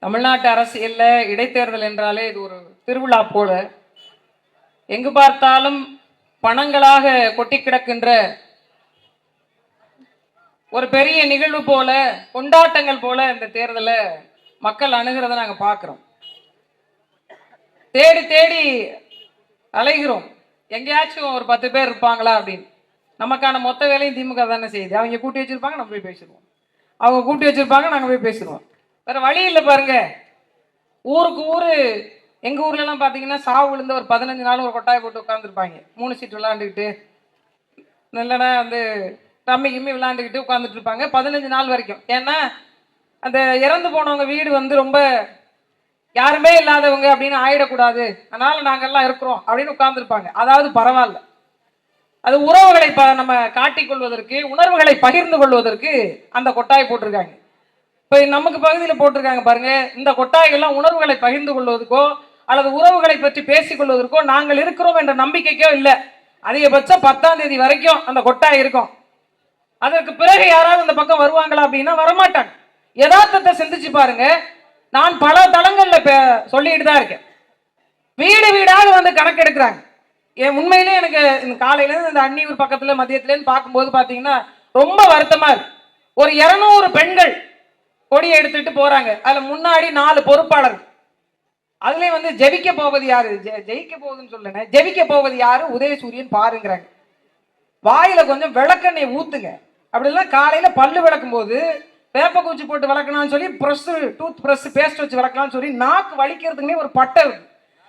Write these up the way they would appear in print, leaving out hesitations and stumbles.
தமிழ்நாட்டு அரசியல்ல இடைத்தேர்தல் என்றாலே இது ஒரு திருவிழா போல. எங்கு பார்த்தாலும் பணங்களாக கொட்டி கிடக்கின்ற ஒரு பெரிய நிகழ்வு போல, கொண்டாட்டங்கள் போல இந்த தேர்தலை மக்கள் அணுகிறத நாங்க பார்க்கிறோம். தேடி தேடி அலைகிறோம், எங்கேயாச்சும் ஒரு 10 பேர் இருப்பாங்களா அப்படின்னு. நமக்கான மொத்த வேலையும் திமுக தானே செய்யுது. அவங்க கூட்டி வச்சிருப்பாங்க, நம்ம போய் பேசிடுவோம். அவங்க கூட்டி வச்சிருப்பாங்க, நாங்க போய் பேசிடுவோம். வேற வழி இல்லை பாருங்க. ஊருக்கு ஊரு, எங்க ஊர்ல எல்லாம் பாத்தீங்கன்னா சாவு விழுந்த ஒரு 15 நாள் ஒரு கொட்டாயை போட்டு உட்காந்துருப்பாங்க. 3 சீட் விளையாண்டுக்கிட்டு, நல்லனா வந்து தம்மி கிம்மி விளையாண்டுக்கிட்டு உட்காந்துட்டு இருப்பாங்க 15 நாள் வரைக்கும். ஏன்னா அந்த இறந்து போனவங்க வீடு வந்து ரொம்ப யாருமே இல்லாதவங்க அப்படின்னு ஆயிடக்கூடாது, அதனால நாங்கெல்லாம் இருக்கிறோம் அப்படின்னு உட்கார்ந்துருப்பாங்க. அதாவது பரவாயில்ல, அது உறவுகளை நம்ம காட்டிக்கொள்வதற்கு, உணர்வுகளை பகிர்ந்து கொள்வதற்கு அந்த கொட்டாய் போட்டிருக்காங்க. இப்போ நமக்கு பகுதியில் போட்டிருக்காங்க பாருங்க. இந்த கொட்டாய்கள்லாம் உணர்வுகளை பகிர்ந்து கொள்வதற்கோ அல்லது உறவுகளை பற்றி பேசிக் கொள்வதற்கோ நாங்கள் இருக்கிறோம் என்ற நம்பிக்கைக்கோ இல்லை. அதிகபட்சம் 10ஆம் தேதி வரைக்கும் அந்த கொட்டாய் இருக்கும். அதற்கு பிறகு யாராவது அந்த பக்கம் வருவாங்களா அப்படின்னா வரமாட்டாங்க. யதார்த்தத்தை சிந்திச்சு பாருங்க. நான் பல தளங்கள்ல சொல்லிட்டு தான் இருக்கேன். வீடு வீடாக வந்து கணக்கு எடுக்கிறாங்க. உண்மையிலே எனக்கு இந்த காலையில இருந்து இந்த அன்னியூர் பக்கத்துல மதியத்துலேருந்து பார்க்கும்போது பாத்தீங்கன்னா ரொம்ப வருத்தமா இருக்கு. ஒரு 200 பெண்கள் கொடியை எடுத்துட்டு போறாங்க. அதுல முன்னாடி 4 பொறுப்பாளர். அதுலயும் வந்து ஜெயிக்க போவது யாரு, ஜெயிக்க போகுதுன்னு சொல்லுங்க, ஜெயிக்க போவது யாரு, உதயசூரியன் பாருங்கிறாங்க. வாயில கொஞ்சம் விளக்கெண்ணெய் ஊத்துங்க. அப்படிலாம் காலையில பல்லு விளக்கும் போது வேப்ப குச்சி போட்டு விளக்கலாம்னு சொல்லி ப்ரஷ், டூத் ப்ரஷ், பேஸ்ட் வச்சு விளக்கலாம்னு சொல்லி நாக்கு வலிக்கிறதுக்குன்னே ஒரு பட்டை இருக்கு.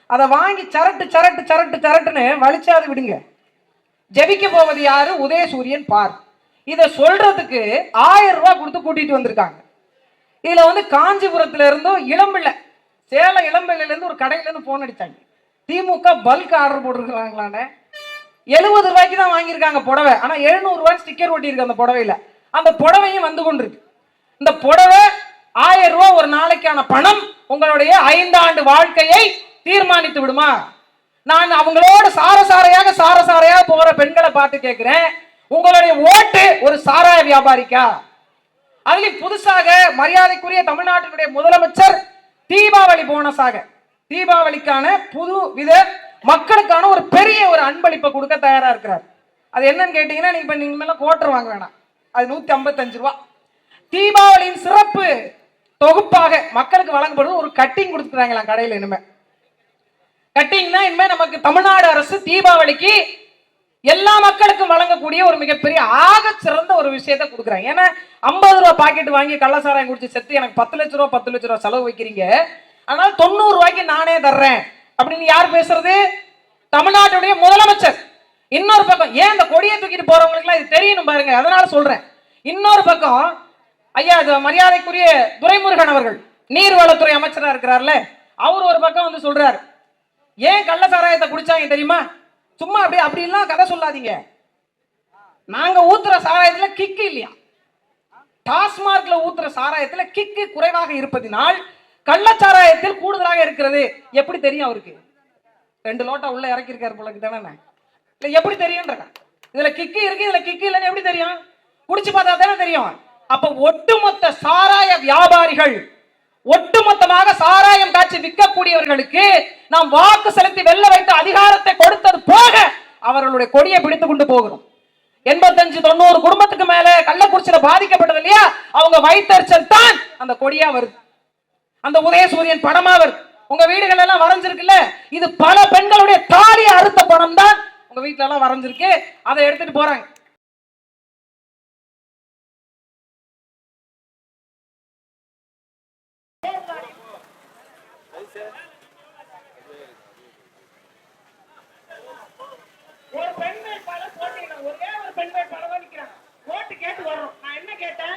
அதை வாங்கி சரட்டு சரட்டு சரட்டு சரட்டுன்னு வலிச்சாது விடுங்க. ஜெயிக்க போவது யாரு, உதயசூரியன் பார். இதை சொல்றதுக்கு 1000 ரூபாய் கொடுத்து கூட்டிட்டு வந்திருக்காங்க. இதுல வந்து காஞ்சிபுரத்துல இருந்தும் இளம்பிள்ளை, சேலம் இளம்பிள்ளையில இருந்து ஒரு கடையில இருந்து போன் அடிச்சாங்க. திமுக பல்க் ஆர்டர் போட்டிருக்காங்களான்னு 70 ரூபாய்க்கு தான் வாங்கியிருக்காங்க புடவை. ஆனா 700 ரூபாய் ஸ்டிக்கர் ஒட்டியிருக்கு அந்த புடவையில. அந்த புடவையும் வந்து கொண்டிருக்கு. இந்த புடவை 1000 ரூபாய் ஒரு நாளைக்கான பணம் உங்களுடைய 5 ஆண்டு வாழ்க்கையை தீர்மானித்து விடுமா? நான் அவங்களோட சாரசாரையாக போற பெண்களை பார்த்து கேட்கிறேன், உங்களுடைய ஓட்டு ஒரு சாராய வியாபாரிக்கா? அதுலயும் புதுசாக மரியாதைக்குரிய தமிழ்நாட்டினுடைய முதலமைச்சர் தீபாவளி போனஸாக, தீபாவளிக்கான புது வித மக்களுக்கான ஒரு பெரிய ஒரு அன்பளிப்பை கொடுக்க தயாரா இருக்கிறார். அது என்னன்னு கேட்டீங்கன்னா, நீங்க கோட்டர் வாங்க வேணாம், அது 155 ரூபாய். தீபாவளியின் சிறப்பு தொகுப்பாக மக்களுக்கு வழங்கப்படுவது ஒரு கட்டிங் கொடுத்துக்கிறாங்களாம் கடையில். இனிமே கட்டிங்னா இனிமே நமக்கு தமிழ்நாடு அரசு தீபாவளிக்கு எல்லா மக்களுக்கும் வழங்கக்கூடிய ஒரு மிகப்பெரிய ஆக சிறந்த ஒரு விஷயத்தை கொடுக்குறாங்க. ஏன்னா 50 ரூபாய் பாக்கெட் வாங்கி கள்ளசாராயம் குடிச்சு செத்து எனக்கு 10 லட்ச ரூபா செலவு வைக்கிறீங்க, அதனால 90 ரூபாய்க்கு நானே தர்றேன் அப்படின்னு யார் பேசுறது? தமிழ்நாட்டுடைய முதலமைச்சர். இன்னொரு பக்கம் ஏன் இந்த கொடியை தூக்கிட்டு போறவங்களுக்கு இது தெரியணும் பாருங்க, அதனால சொல்றேன். இன்னொரு பக்கம் ஐயா மரியாதைக்குரிய துரைமுருகன் அவர்கள் நீர்வளத்துறை அமைச்சரா இருக்கிறார்ல, அவர் ஒரு பக்கம் வந்து சொல்றாரு, ஏன் கள்ள சாராயத்தை குடிச்சாங்க தெரியுமா? சும்மா அப்படிலாம் கதை சொல்லாதீங்க. நாங்க ஊத்துற சாராயத்துல கிக்கு இல்லையா, டாஸ்மார்க்ல ஊத்துற சாராயத்துல கிக்கு குறைவாக இருப்பதினால் கள்ளச்சாராயத்தில் கூடுதலாக இருக்கிறது. எப்படி தெரியும் அவருக்கு? 2 லோட்டா உள்ள இறக்கி இருக்காரு போல தானே. இல்ல எப்படி தெரியும்? இதுல கிக்கு இருக்கு, இதுல கிக்கு இல்லைன்னு எப்படி தெரியும்? குடிச்சு பார்த்தா தானே தெரியும். அப்ப ஒட்டுமொத்த சாராய வியாபாரிகள், ஒட்டுமொத்தமாக சாராயம் காட்சி விற்கக்கூடியவர்களுக்கு நாம் வாக்கு செலுத்தி வெல்ல வைத்த அதிகாரத்தை கொடுத்தது போக அவர்களுடைய கொடியை பிடித்துக் கொண்டு போகிறோம். 85-90 குடும்பத்துக்கு மேல கள்ளக்குறிச்சியில பாதிக்கப்பட்டது இல்லையா, அவங்க வயிற்றுச்சல் தான் அந்த கொடியா வருது, அந்த உதயசூரியன் படமா வருது. உங்க வீடுகள் எல்லாம் வரைஞ்சிருக்குல்ல, இது பல பெண்களுடைய தாலி அறுத்த படம் தான் உங்க வீட்டுல எல்லாம் வரைஞ்சிருக்கு. அதை எடுத்துட்டு போறாங்க. ஒரு பெண் வேட்பாளர் போட்டீங்கன்னா ஒரே ஒரு பெண் வேட்பாளர் நிக்கிறாங்க, ஓட்டு கேட்டு வர்றோம். நான் என்ன கேட்டேன்,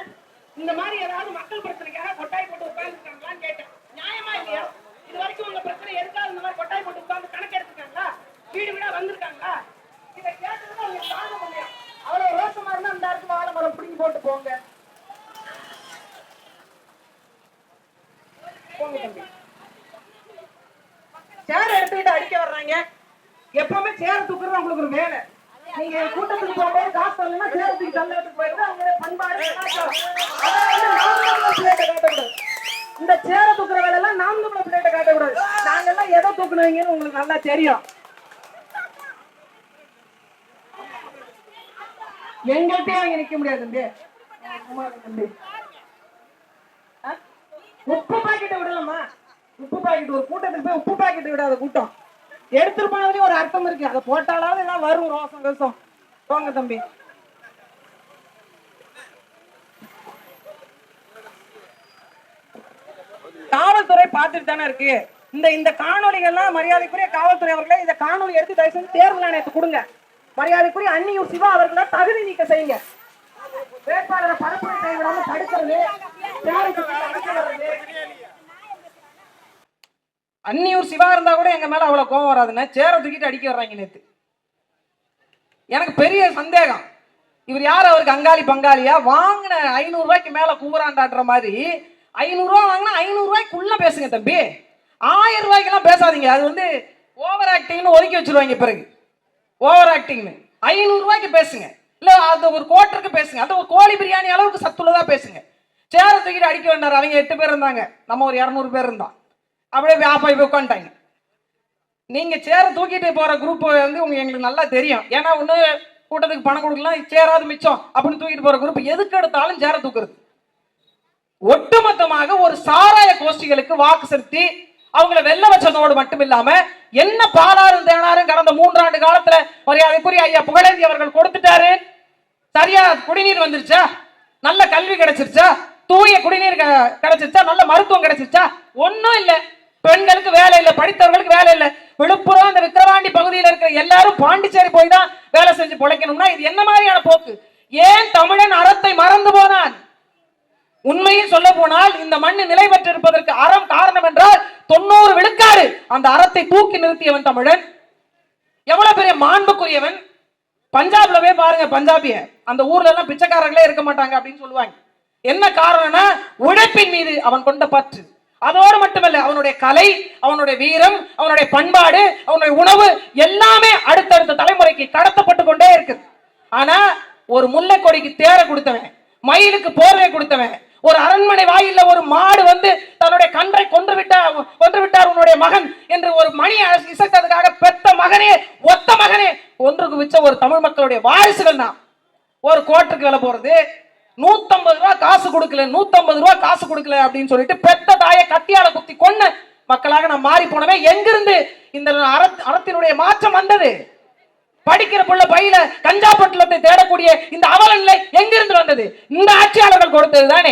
இந்த மாதிரி ஏதாவது மக்கள் பிரச்சனைக்காக கொட்டாய் போட்டு உட்கார்ந்துருக்காங்களான்னு கேட்டேன். நியாயமா இல்லையா? இது வரைக்கும் உங்க பிரச்சனை எதுக்காக இந்த மாதிரி கொட்டாய் போட்டு உட்கார்ந்து கணக்கு எடுத்துருக்காங்களா? வீடு வீடா வந்திருக்காங்களா? இதை கேட்டதுன்னா அவங்க தாங்க முடியும். அவ்வளவு ரோசமா இருந்தா அந்த இடத்துல வாழை மரம் பிடிங்கி போட்டு போங்க. சேர எடுத்துக்கிட்டு அடிக்க வர்றாங்க. எப்பவுமே சேர தூக்குறது உங்களுக்கு ஒரு வேலை. நீங்க கூட்டத்துக்கு போகும்போது காசு தரலன்னா சேரத்துக்கு தள்ளத்துக்கு போயிடுது. அவங்க பண்பாடு இந்த சேர தூக்குற வேலை தூக்குனீங்கன்னு உங்களுக்கு நல்லா தெரியும். எங்கள்கிட்டயே அங்க நிக்க முடியாது தம்பி. உப்பு பாக்கெட்டை விடலாமா? உப்பு பாக்கெட் ஒரு கூட்டத்துக்கு போய் உப்பு பாக்கெட் விடாத கூட்டம் எடுத்துட்டு போனதுலயும் ஒரு அர்த்தம் இருக்கு. அதை போட்டாலாவது எல்லாம் வரும் ரோசம் ரோசம். போங்க தம்பி. காவல்துறை பார்த்துட்டு தானே இருக்கு. இந்த காணொலிகள்லாம் மரியாதைக்குரிய காவல்துறை அவர்களே, இந்த காணொலி எடுத்து தயவு செஞ்சு தேர்தல் ஆணையத்துக்கு கொடுங்க. மரியாதைக்குரிய அன்னியூர் சிவா அவர்களை தகுதி நீக்க செய்யுங்க. வேட்பாளரை பரப்புரை செய்யவிடாம தடுக்கிறது. அன்னியூர் சிவா இருந்தா கூட எங்க மேல அவ்வளவு கோவம் வராதுன்னு சேர தூக்கிட்டு அடிக்க வர்றாங்க. நேத்து எனக்கு பெரிய சந்தேகம், இவர் யார்? அவருக்கு அங்காளி பங்காளியா? வாங்கின 500 ரூபாய்க்கு மேல கூறாண்டாடுற மாதிரி 500 ரூபாய் வாங்கினா 500 ரூபாய்க்குள்ள பேசுங்க தம்பி. 1000 ரூபாய்க்கு எல்லாம் பேசாதீங்க. அது வந்து ஓவர் ஆக்டிங்னு ஒதுக்கி வச்சிருவாங்க. பிறகு ஓவர் ஆக்டிங்னு 500 ரூபாய்க்கு பேசுங்க. இல்ல அது ஒரு கோட்டருக்கு பேசுங்க. அது ஒரு கோழி பிரியாணி அளவுக்கு சத்துள்ளதா பேசுங்க. சேர தூக்கிட்டு அடிக்க வேண்டாம். அவங்க 8 பேர் இருந்தாங்க, நம்ம ஒரு 200 பேர் இருந்தோம். அப்படியே போய் உட்காந்துட்டாங்க. நீங்க சேர தூக்கிட்டு போற குரூப் வந்து எங்களுக்கு நல்லா தெரியும். ஏன்னா ஒண்ணு கூட்டத்துக்கு பணம் கொடுக்கலாம், சேராது மிச்சம் அப்படின்னு தூக்கிட்டு போற குரூப் எதுக்கு எடுத்தாலும் சேர தூக்குறது. ஒட்டுமொத்தமாக ஒரு சாராய கோஷ்டிகளுக்கு வாக்கு செலுத்தி அவங்களை வெல்ல வச்சதோடு மட்டும் இல்லாம என்ன பாலாரும் தேனாரும் கடந்த 3 ஆண்டு காலத்துல மரியாதைக்குரிய ஐயா புகழேந்தி அவர்கள் கொடுத்துட்டாரு. சரியா குடிநீர் வந்துருச்சா? நல்ல கல்வி கிடைச்சிருச்சா? தூய குடிநீர் கிடைச்சிருச்சா? நல்ல மருத்துவம் கிடைச்சிருச்சா? ஒன்னும் இல்ல. பெண்களுக்கு வேலை இல்ல, படித்தவர்களுக்கு வேலை இல்ல. விழுப்புரம் இந்த விக்கிரவாண்டி பகுதியில் இருக்கிற எல்லாரும் பாண்டிச்சேரி போய் தான் வேலை செஞ்சு பொழைக்கணும்னா இது என்ன மாதிரியான போக்கு? ஏன் தமிழன் அறத்தை மறந்து போனான்? உண்மையில் சொல்ல போனால் இந்த மண்ணு நிலை பெற்றிருப்பதற்கு அறம் காரணம் என்றால் 90 விழுக்காடு அந்த அறத்தை தூக்கி நிறுத்தியவன் தமிழன். எவ்வளவு பெரிய மாண்புக்குரியவன். பஞ்சாப்ல போய் பாருங்க, பஞ்சாபிய அந்த ஊர்ல எல்லாம் பிச்சைக்காரர்களே இருக்க மாட்டாங்க அப்படின்னு சொல்லுவாங்க. என்ன காரணம்னா உழைப்பின் மீது அவன் கொண்ட பற்று. அதோடு மட்டுமல்ல, அவனுடைய கலை, அவனுடைய வீரம், அவனுடைய பண்பாடு, அவனுடைய உணவு எல்லாமே அடுத்தடுத்த தலைமுறைக்கு கடத்தப்பட்டு கொண்டே இருக்கு. ஆனா ஒரு முல்லை கொடிக்கு தேரை கொடுத்தவன், மயிலுக்கு போர்வை கொடுத்தவன், ஒரு அரண்மனை வாயில ஒரு மாடு வந்து தன்னுடைய கன்றை கொன்று விட்டார் உன்னுடைய மகன் என்று ஒரு மணி இசைத்ததுக்காக பெத்த மகனே, ஒத்த மகனே ஒன்றுக்கு விச்ச ஒரு தமிழ் மக்களுடைய வாரிசுகள் தான். ஒரு கோட்டுக்கு விலை போறது 150 ரூபாய் காசு கொடுக்கல, 150 ரூபாய் காசு கொடுக்கல அப்படின்னு சொல்லிட்டு பெத்த தாயை கத்தியால குத்தி கொன்ன மக்களாக நான் மாறி போனவே எங்கிருந்து இந்த அறத்தினுடைய மாற்றம் வந்தது? படிக்கிற புள்ள பையில கஞ்சா பொட்டலத்தை தேடக்கூடிய இந்த அவல நிலை எங்கிருந்து வந்தது? இந்த ஆட்சியாளர்கள் கொடுத்தது தானே.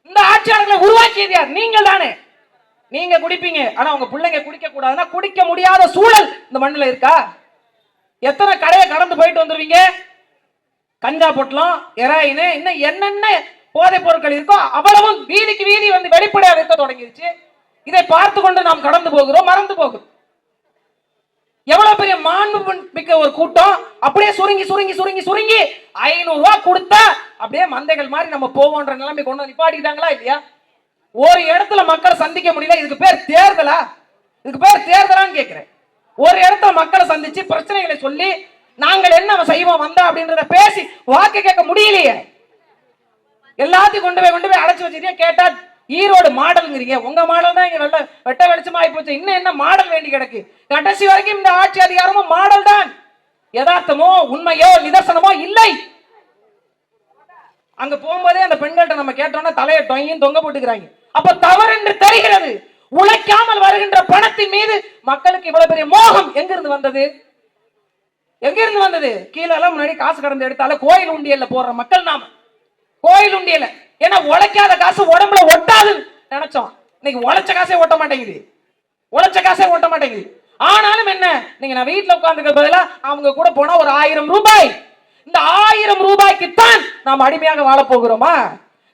இந்த ஆட்சியாளர்களை உருவாக்கியது யார்? நீங்கள் தானே. நீங்க குடிப்பீங்க, ஆனா உங்க பிள்ளைங்க குடிக்க கூடாதுன்னா குடிக்க முடியாத சூழல் இந்த மண்ணில் இருக்கா? எத்தனை கடையை கடந்து போயிட்டு வந்துருவீங்க. கஞ்சா பொட்டலம், ஹெராயின், இன்னும் என்னென்ன போதைப் பொருட்கள் இருக்கோ அவ்வளவும் வீதிக்கு வீதி வந்து வெளிப்படையாக இருக்க தொடங்கிருச்சு. இதை பார்த்து கொண்டு நாம் கடந்து போகிறோம், மறந்து போகிறோம். எவ்வளவு பெரிய மாண்பு மிக்க ஒரு கூட்டம் அப்படியே சுருங்கி சுருங்கி சுருங்கி சுருங்கி 500 ரூபாய் கொடுத்தா அப்படியே மந்தைகள் மாதிரி நம்ம போவோன்ற நிலைமை கொண்டு நிப்பாட்டிட்டாங்களா இல்லையா? ஒரு இடத்துல மக்களை சந்திக்க முடியல. இதுக்கு பேர் தேர்தலா? இதுக்கு பேர் தேர்தலான்னு கேட்கிறேன். ஒரு இடத்துல மக்களை சந்திச்சு பிரச்சனைகளை சொல்லி நாங்கள் என்ன செய்வோம் வந்தா அப்படின்றத பேசி வாக்கு கேட்க முடியலையே. எல்லாத்தையும் கொண்டு போய் அடைச்சு வச்சிருக்கீங்க. கேட்டா ஈரோடு மாடல்ங்கிறீங்க. உங்க மாடல் தான் இங்க வெட்ட வெளிச்சமா ஆயிப்போச்சு. இன்னும் என்ன மாடல் வேண்டி கிடக்கு? கடைசி வரைக்கும் இந்த ஆட்சி அதிகாரமும் மாடல் தான். யதார்த்தமோ உண்மையோ நிதர்சனமோ இல்லை. அங்க போகும்போதே அந்த பெண்கள்ட்ட நம்ம கேட்டோம்னா தலையை டொய்யும் தொங்க போட்டுக்கிறாங்க. அப்ப தவறு என்று தெரிகிறது. உழைக்காமல் வருகின்ற பணத்தின் மீது மக்களுக்கு இவ்வளவு பெரிய மோகம் எங்கிருந்து வந்தது? எங்கிருந்து வந்தது? கீழே எல்லாம் முன்னாடி காசு கடந்து எடுத்தால கோயில் உண்டியல்ல போடுற மக்கள் நாம. கோயில் உண்டியல ஏன்னா உழைக்காத காசு உடம்புல ஒட்டாது நினைச்சோம். இன்னைக்கு உழைச்ச காசே ஓட்ட மாட்டேங்குது. உழைச்ச காசே ஓட்ட மாட்டேங்குது. ஆனாலும் என்ன, நீங்க நான் வீட்டுல உட்கார்ந்துக்க பதிலா அவங்க கூட போனா ஒரு 1000 ரூபாய். இந்த 1000 ரூபாய்க்கு தான் நாம் அடிமையாக வாழ போகிறோமா?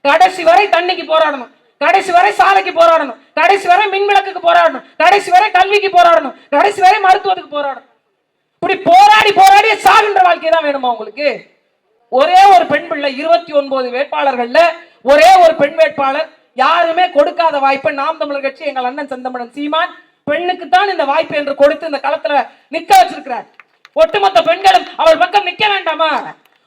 கடைசி வரை தண்ணிக்கு போராடணும், கடைசி வரை சாலைக்கு போராடணும், கடைசி வரை மின்விளக்குக்கு போராடணும், கடைசி வரை கல்விக்கு போராடணும், கடைசி வரை மருத்துவத்துக்கு போராடணும். இப்படி போராடி போராடி சாகின்ற வாழ்க்கை தான் வேணுமா உங்களுக்கு? ஒரே ஒரு பெண் பிள்ளை 29 வேட்பாளர்கள்ல ஒரே ஒரு பெண் வேட்பாளர். யாருமே கொடுக்காத வாய்ப்பை நாம் தமிழர் கட்சி எங்கள் அண்ணன் செந்தமிழன் சீமான் பெண்ணுக்கு தான் இந்த வாய்ப்பு என்று கொடுத்து இந்த களத்துல நிக்க வச்சிருக்கிறார். ஒட்டுமொத்த பெண்களும் அவள் பக்கம் நிக்க வேண்டாமா?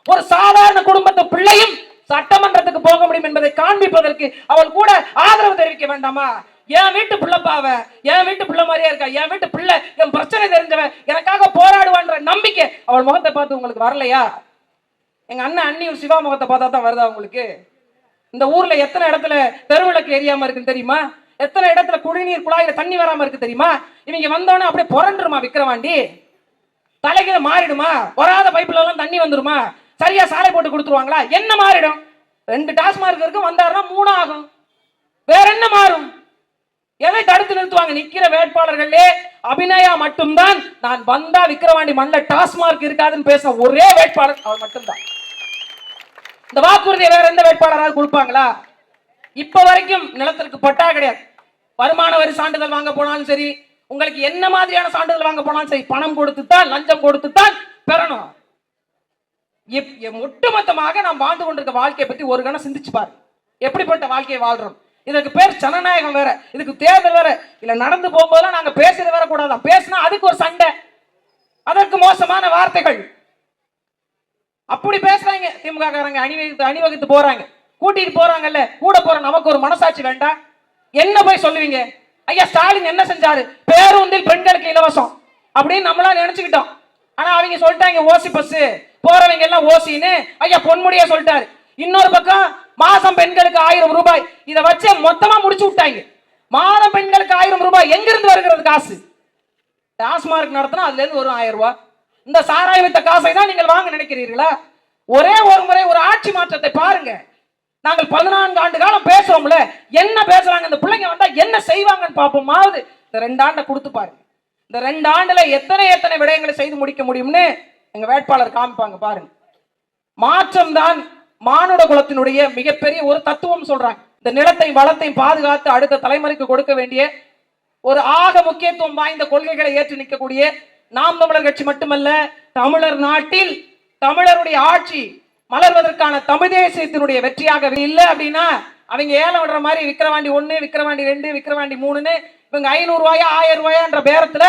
ஒரு சாதாரண குடும்பத்து பிள்ளையும் சட்டமன்றத்துக்கு போக முடியும் என்பதை காண்பிப்பதற்கு அவள் கூட ஆதரவு தெரிவிக்க வேண்டாமா? என் வீட்டு பிள்ளைப்பாவ, என் வீட்டு பிள்ளை மாதிரியா இருக்கா, என் வீட்டு பிள்ளை, என் பிரச்சனை தெரிஞ்சவன், எனக்காக போராடுவான்ற நம்பிக்கை அவள் முகத்தை பார்த்து உங்களுக்கு வரலையா? எங்க அண்ணன் அண்ணியும் சிவா முகத்தை பார்த்தா தான் வருதா உங்களுக்கு? இந்த ஊர்ல எத்தனை இடத்துல தெருவிளக்கு எரியாம இருக்குன்னு தெரியுமா? எத்தனை இடத்துல குடிநீர் குழாயில தண்ணி வராம இருக்கு தெரியுமா? இவங்க வந்தோன்னே அப்படியே புரண்டுருமா விக்கிரவாண்டி? தலைகளை மாறிடுமா? வராத பைப்புல எல்லாம் தண்ணி வந்துருமா? சரியா சாலை போட்டு கொடுத்துருவாங்களா? என்ன மாறிடும்? 2 டாஸ்மார்க் இருக்கு, வந்தாருன்னா 3 ஆகும். வேற என்ன மாறும்? எதை தடுத்து நிறுத்துவாங்க? நிக்கிற வேட்பாளர்களே அபிநயா மட்டும்தான் நான் வந்தா விக்கிரவாண்டி மண்ல டாஸ்மார்க் இருக்காதுன்னு பேச ஒரே வேட்பாளர் அவர் மட்டும்தான். இந்த வாக்குறுதியை வேற எந்த வேட்பாளராவது கொடுப்பாங்களா? இப்ப வரைக்கும் நிலத்திற்கு பட்டா கிடையாது. வருமான வரி சான்றிதழ் வாங்க போனாலும் சரி, உங்களுக்கு என்ன மாதிரியான சான்றிதழ் வாங்க போனாலும் சரி, பணம் கொடுத்துத்தான், லஞ்சம் கொடுத்துத்தான் பெறணும். ஒட்டுமொத்தமாக நாம் வாழ்ந்து கொண்டிருக்க வாழ்க்கையை பற்றி ஒரு கணம் சிந்திச்சு பாரு. எப்படிப்பட்ட வாழ்க்கையை வாழ்றோம்? இதுக்கு பேர் ஜனநாயகம் வேற, இதுக்கு தேர்தல் வேற. இல்ல நடந்து போகும்போதெல்லாம் நாங்க பேசுறது வேற கூடாதான். பேசினா அதுக்கு ஒரு சண்டை, அதற்கு மோசமான வார்த்தைகள். அப்படி பேசுறாங்க திமுக காரங்க. அணிவகுத்து போறாங்க, கூட்டிட்டு போறாங்கல்ல, கூட போற நமக்கு ஒரு மனசாட்சி வேண்டாம்? என்ன போய் சொல்லுவீங்க? ஐயா ஸ்டாலின் என்ன செஞ்சாரு? பேருந்தில் பெண்களுக்கு இலவசம் அப்படின்னு நம்மளா நினைச்சுக்கிட்டோம். ஆனா அவங்க சொல்லிட்டாங்க ஓசி பஸ், போறவங்க எல்லாம் ஓசின்னு. ஐயா பொன்முடியா சொல்லிட்டாரு. இன்னொரு பக்கம் மாசம் பெண்களுக்கு 1000 ரூபாய், இதை வச்சு மொத்தமா முடிச்சு விட்டாங்க. மாதம் பெண்களுக்கு 1000 ரூபாய் எங்க இருந்து வருகிறது காசு? டாஸ்மார்க் நடத்தினா அதுல இருந்து வரும் 1000 ரூபாய். இந்த சாராய வித்த காசை தான் நீங்கள் வாங்க நினைக்கிறீர்களா? ஒரே ஒரு முறை ஒரு ஆட்சி மாற்றத்தை பாருங்க. நாங்கள் 14 ஆண்டு காலம் பேசுறோம்ல, என்ன பேசுறாங்க இந்த பிள்ளைங்க வந்தா என்ன செய்வாங்கன்னு பார்ப்போமாவது. இந்த 2 ஆண்டை கொடுத்து பாருங்க. இந்த 2 ஆண்டுல எத்தனை விடயங்களை செய்து முடிக்க முடியும்னு எங்க வேட்பாளர் காமிப்பாங்க பாருங்க. மாற்றம் தான் மானுட குலத்தினுடைய மிகப்பெரிய ஒரு தத்துவம் சொல்றாங்க. இந்த நிலத்தை வளத்தை பாதுகாத்து அடுத்த தலைமுறைக்கு கொடுக்க வேண்டிய ஒரு ஆக முக்கியத்துவம் வாய்ந்த கொள்கைகளை ஏற்று நிற்கக்கூடிய நாம் தமிழர் கட்சி மட்டுமல்ல, தமிழர் நாட்டில் தமிழருடைய ஆட்சி மலர்வதற்கான தமிழ் தேசியத்தினுடைய வெற்றியாக இல்லை அப்படின்னா அவங்க ஏலம் விடுற மாதிரி விக்கிரவாண்டி 1, விக்கிரவாண்டி 2, விக்கிரவாண்டி 3ன்னு இவங்க 500 ரூபாயா 1000 ரூபாயான்ற பேரத்துல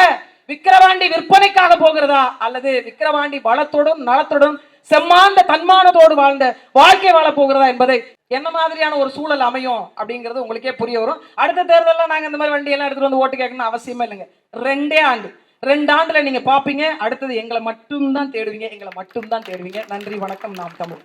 விக்கிரவாண்டி விற்பனைக்காக போகிறதா, அல்லது விக்கிரவாண்டி வளத்தோடும் நலத்தோடும் செம்மாந்த தன்மானத்தோடு வாழ்ந்த வாழ்க்கை வாழ போகிறதா என்பதை என்ன மாதிரியான ஒரு சூழல் அமையும் அப்படிங்கிறது உங்களுக்கே புரிய வரும். அடுத்த தேர்தலில் நாங்கள் இந்த மாதிரி வண்டியெல்லாம் எடுத்துட்டு வந்து ஓட்டு கேட்கணும்னு அவசியமே இல்லைங்க. 2 ஆண்டுல நீங்க பாப்பீங்க. அடுத்தது எங்களை மட்டும்தான் தேடுவீங்க. நன்றி, வணக்கம். நாம் தமிழ்.